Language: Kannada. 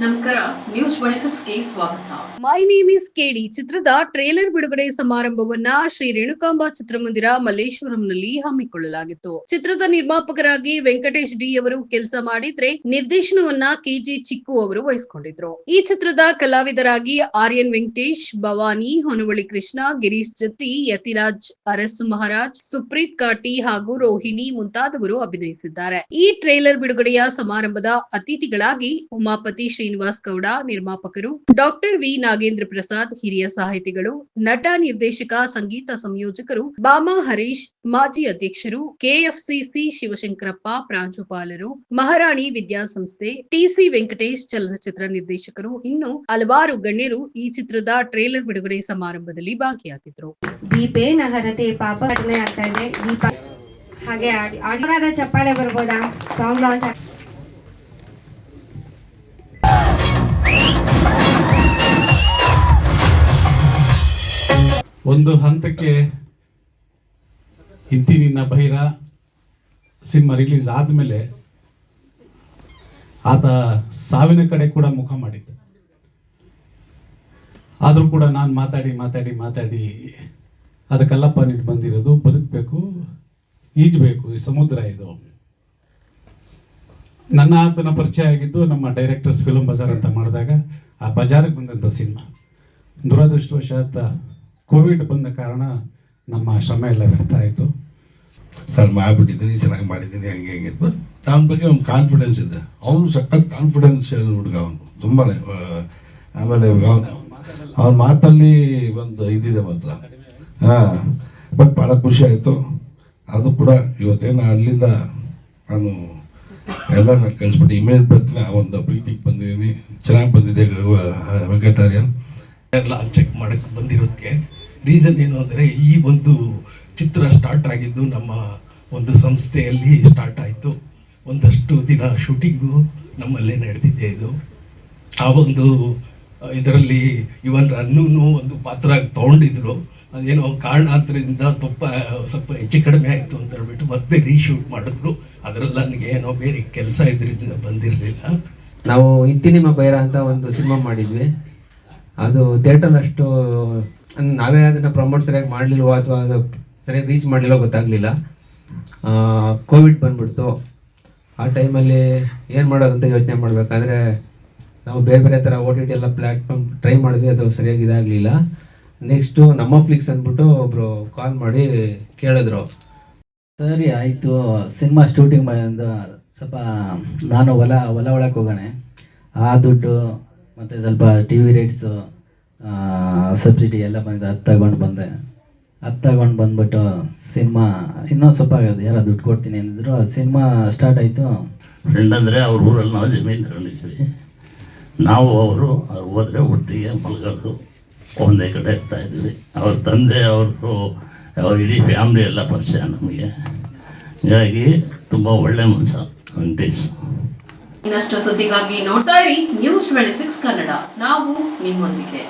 ನಮಸ್ಕಾರ, ನ್ಯೂಸ್ 26ಗೆ ಸ್ವಾಗತ. ಮೈ ನೇಮ್ ಇಸ್ ಕೆಡಿ ಚಿತ್ರದ ಟ್ರೇಲರ್ ಬಿಡುಗಡೆ ಸಮಾರಂಭವನ್ನ ಶ್ರೀ ರೇಣುಕಾಂಬ ಚಿತ್ರಮಂದಿರ ಮಲ್ಲೇಶ್ವರಂನಲ್ಲಿ ಹಮ್ಮಿಕೊಳ್ಳಲಾಗಿತ್ತು. ಚಿತ್ರದ ನಿರ್ಮಾಪಕರಾಗಿ ವೆಂಕಟೇಶ್ ಡಿ ಅವರು ಕೆಲಸ ಮಾಡಿದ್ರೆ, ನಿರ್ದೇಶನವನ್ನ ಕೆಜಿ ಚಿಕ್ಕು ಅವರು ವಹಿಸಿಕೊಂಡಿದ್ರು. ಈ ಚಿತ್ರದ ಕಲಾವಿದರಾಗಿ ಆರ್ಯನ್ ವೆಂಕಟೇಶ್, ಭವಾನಿ, ಹೊನವಳ್ಳಿ ಕೃಷ್ಣ, ಗಿರೀಶ್ ಜತ್ತಿ, ಯತಿರಾಜ್ ಅರಸು ಮಹಾರಾಜ್, ಸುಪ್ರೀತ್ ಕಾಟಿ ಹಾಗೂ ರೋಹಿಣಿ ಮುಂತಾದವರು ಅಭಿನಯಿಸಿದ್ದಾರೆ. ಈ ಟ್ರೇಲರ್ ಬಿಡುಗಡೆಯ ಸಮಾರಂಭದ ಅತಿಥಿಗಳಾಗಿ ಉಮಾಪತಿ ಶ್ರೀನಿವಾಸ್ ಗೌಡ, ನಿರ್ಮಾಪಕರು ಡಾಕ್ಟರ್ ವಿ ನಾಗೇಂದ್ರ ಪ್ರಸಾದ್, ಹಿರಿಯ ಸಾಹಿತಿಗಳು, ನಟ, ನಿರ್ದೇಶಕ, ಸಂಗೀತ ಸಂಯೋಜಕರು ಬಾಮಾ ಹರೀಶ್, ಮಾಜಿ ಅಧ್ಯಕ್ಷರು ಕೆಎಫ್ಸಿಸಿ ಶಿವಶಂಕರಪ್ಪ, ಪ್ರಾಂಶುಪಾಲರು ಮಹಾರಾಣಿ ವಿದ್ಯಾಸಂಸ್ಥೆ, ಟಿಸಿ ವೆಂಕಟೇಶ್, ಚಲನಚಿತ್ರ ನಿರ್ದೇಶಕರು, ಇನ್ನು ಹಲವಾರು ಗಣ್ಯರು ಈ ಚಿತ್ರದ ಟ್ರೇಲರ್ ಬಿಡುಗಡೆ ಸಮಾರಂಭದಲ್ಲಿ ಭಾಗಿಯಾಗಿದ್ದರು. ದೀಪೇನ ಹರತೆ ಪಾಪ ಕಡಿಮೆ ಆಗ್ತಾ ಇದೆ. ದೀಪ ಹಾಗೆ ಆಡಿಯೋದ ಚಪ್ಪಾಳೆ ಬರ್ಬೋದಾ? ಸಾಂಗ್ ಲಾಂಚ್ ಒಂದು ಹಂತಕ್ಕೆ ಇಂತಿ ನಿನ್ನ ಭೈರ ಸಿನಿಮಾ ರಿಲೀಸ್ ಆದಮೇಲೆ ಆತ ಸಾವಿನ ಕಡೆ ಕೂಡ ಮುಖ ಮಾಡಿದ್ದ. ಆದರೂ ಕೂಡ ನಾನು ಮಾತಾಡಿ ಅದಕ್ಕೆಲ್ಲಪ್ಪ ನೀನು ಬಂದಿರೋದು, ಬದುಕಬೇಕು, ಈಜಬೇಕು, ಈ ಸಮುದ್ರ ಇದು. ನನ್ನ ಆತನ ಪರಿಚಯ ಆಗಿದ್ದು ನಮ್ಮ ಡೈರೆಕ್ಟರ್ಸ್ ಫಿಲ್ಮ್ ಬಜಾರ್ ಅಂತ ಮಾಡಿದಾಗ ಆ ಬಜಾರಿಗೆ ಬಂದಂಥ ಸಿನಿಮಾ. ದುರದೃಷ್ಟವಶಾತ್ ಕೋವಿಡ್ ಬಂದ ಕಾರಣ ನಮ್ಮ ಶ್ರಮ ಎಲ್ಲ ವ್ಯರ್ಥ ಆಯಿತು. ಸರ್ ಮಾಡಿಬಿಟ್ಟಿದ್ದೀನಿ, ಚೆನ್ನಾಗಿ ಮಾಡಿದ್ದೀನಿ, ಹಂಗೆ ಬಟ್ ಅವನ ಬಗ್ಗೆ ಒಂದು ಕಾನ್ಫಿಡೆನ್ಸ್ ಇದೆ. ಅವನು ಸಖತ್ ಕಾನ್ಫಿಡೆನ್ಸ್ ಹುಡುಗ, ಅವನು ತುಂಬಾ. ಆಮೇಲೆ ಅವನ ಮಾತಲ್ಲಿ ಒಂದು ಇದಿದೆ ಮಾತ್ರ. ಬಟ್ ಭಾಳ ಖುಷಿ ಆಯಿತು. ಅದು ಕೂಡ ಇವತ್ತೇನು ಅಲ್ಲಿಂದ ನಾನು ಎಲ್ಲ ನಾನು ಕಳಿಸ್ಬಿಟ್ಟು ಇಮೇಲ್ ಬರ್ತೀನಿ, ಆ ಒಂದು ಪ್ರೀತಿಗೆ ಬಂದಿದ್ದೀನಿ. ಚೆನ್ನಾಗಿ ಬಂದಿದೆ ವೆಂಕಟಾರ್ಯನ್ ಎಲ್ಲ ಚೆಕ್ ಮಾಡಕ್ಕೆ ಬಂದಿರೋದಕ್ಕೆ ರೀಸನ್ ಏನು ಅಂದರೆ, ಈ ಒಂದು ಚಿತ್ರ ಸ್ಟಾರ್ಟ್ ಆಗಿದ್ದು ನಮ್ಮ ಒಂದು ಸಂಸ್ಥೆಯಲ್ಲಿ ಸ್ಟಾರ್ಟ್ ಆಯಿತು. ಒಂದಷ್ಟು ದಿನ ಶೂಟಿಂಗು ನಮ್ಮಲ್ಲೇ ನಡೆದಿದೆ. ಇದು ಆ ಒಂದು ಇದರಲ್ಲಿ ಇವನ್ ಅನ್ನೂ ಒಂದು ಪಾತ್ರ ತೊಗೊಂಡಿದ್ರು. ಅದೇನೋ ಕಾರಣಾಂತರದಿಂದ ಸ್ವಲ್ಪ ಹೆಚ್ಚು ಕಡಿಮೆ ಆಯಿತು ಅಂತ ಹೇಳ್ಬಿಟ್ಟು ಮತ್ತೆ ರೀಶೂಟ್ ಮಾಡಿದ್ರು. ಅದರಲ್ಲಿ ನನಗೆ ಏನೋ ಬೇರೆ ಕೆಲಸ ಇದರಿಂದ ಬಂದಿರಲಿಲ್ಲ. ನಾವು ಇಂತಿ ನಿಮ್ಮ ಭೈರ ಅಂತ ಒಂದು ಸಿನಿಮಾ ಮಾಡಿದ್ವಿ. ಅದು ಥಿಯೇಟರ್ ಅಷ್ಟು ನಾವೇ ಅದನ್ನು ಪ್ರಮೋಟ್ ಸರಿಯಾಗಿ ಮಾಡಲಿಲ್ವೋ ಅಥವಾ ಅದು ಸರಿಯಾಗಿ ರೀಚ್ ಮಾಡಲಿಲ್ಲೋ ಗೊತ್ತಾಗಲಿಲ್ಲ. ಕೋವಿಡ್ ಬಂದ್ಬಿಡ್ತು. ಆ ಟೈಮಲ್ಲಿ ಏನು ಮಾಡೋದಂತ ಯೋಚನೆ ಮಾಡಬೇಕಾದ್ರೆ ನಾವು ಬೇರೆ ಥರ OTT ಎಲ್ಲ ಪ್ಲ್ಯಾಟ್ಫಾರ್ಮ್ ಟ್ರೈ ಮಾಡಿದ್ವಿ, ಅದು ಸರಿಯಾಗಿ ಇದಾಗಲಿಲ್ಲ. ನೆಕ್ಸ್ಟು ನಮ್ಮ ಫ್ಲಿಕ್ಸ್ ಅಂದ್ಬಿಟ್ಟು ಒಬ್ಬರು ಕಾಲ್ ಮಾಡಿ ಕೇಳಿದ್ರು, ಸರಿ ಆಯಿತು ಸಿನಿಮಾ ಶೂಟಿಂಗ್ ಮಾಡಿದ ಸ್ವಲ್ಪ ನಾನು ಹೊಲ ಒಳಗೆ ಹೋಗೋಣ, ಆ ದುಡ್ಡು ಮತ್ತು ಸ್ವಲ್ಪ TV ರೇಟ್ಸು ಸಬ್ಸಿಡಿ ಎಲ್ಲ ಬಂದಿದೆ, ಅದು ತಗೊಂಡು ಬಂದ್ಬಿಟ್ಟು ಸಿನಿಮಾ ಇನ್ನೊಂದು ಸ್ವಲ್ಪ ಯಾರೋ ದುಡ್ಡು ಕೊಡ್ತೀನಿ ಅಂದಿದ್ರು. ಸಿನಿಮಾ ಸ್ಟಾರ್ಟ್ ಆಯಿತು. ಫ್ರೆಂಡ್ ಅಂದರೆ ಅವ್ರ ಊರಲ್ಲಿ ನಾವು ಜಮೀನು ತಗೊಂಡಿದ್ವಿ. ನಾವು ಅವರು ಹೋದರೆ ಒಟ್ಟಿಗೆ ಮಲಗೋದು, ಒಂದೇ ಕಡೆ ಇರ್ತಾಯಿದ್ವಿ. ಅವ್ರ ತಂದೆ ಅವ್ರ ಇಡೀ ಫ್ಯಾಮ್ಲಿ ಎಲ್ಲ ಪರಿಚಯ ನಮಗೆ. ಹೀಗಾಗಿ ತುಂಬ ಒಳ್ಳೆ ಮನುಷ್ಯ ವೆಂಕಟೇಶ್. ಇನ್ನಷ್ಟು ಸುದ್ದಿಗಾಗಿ ನೋಡ್ತಾ ಇರಿ ನ್ಯೂಸ್ 26 ಕನ್ನಡ. ನಾವು ನಿಮ್ಮೊಂದಿಗೆ.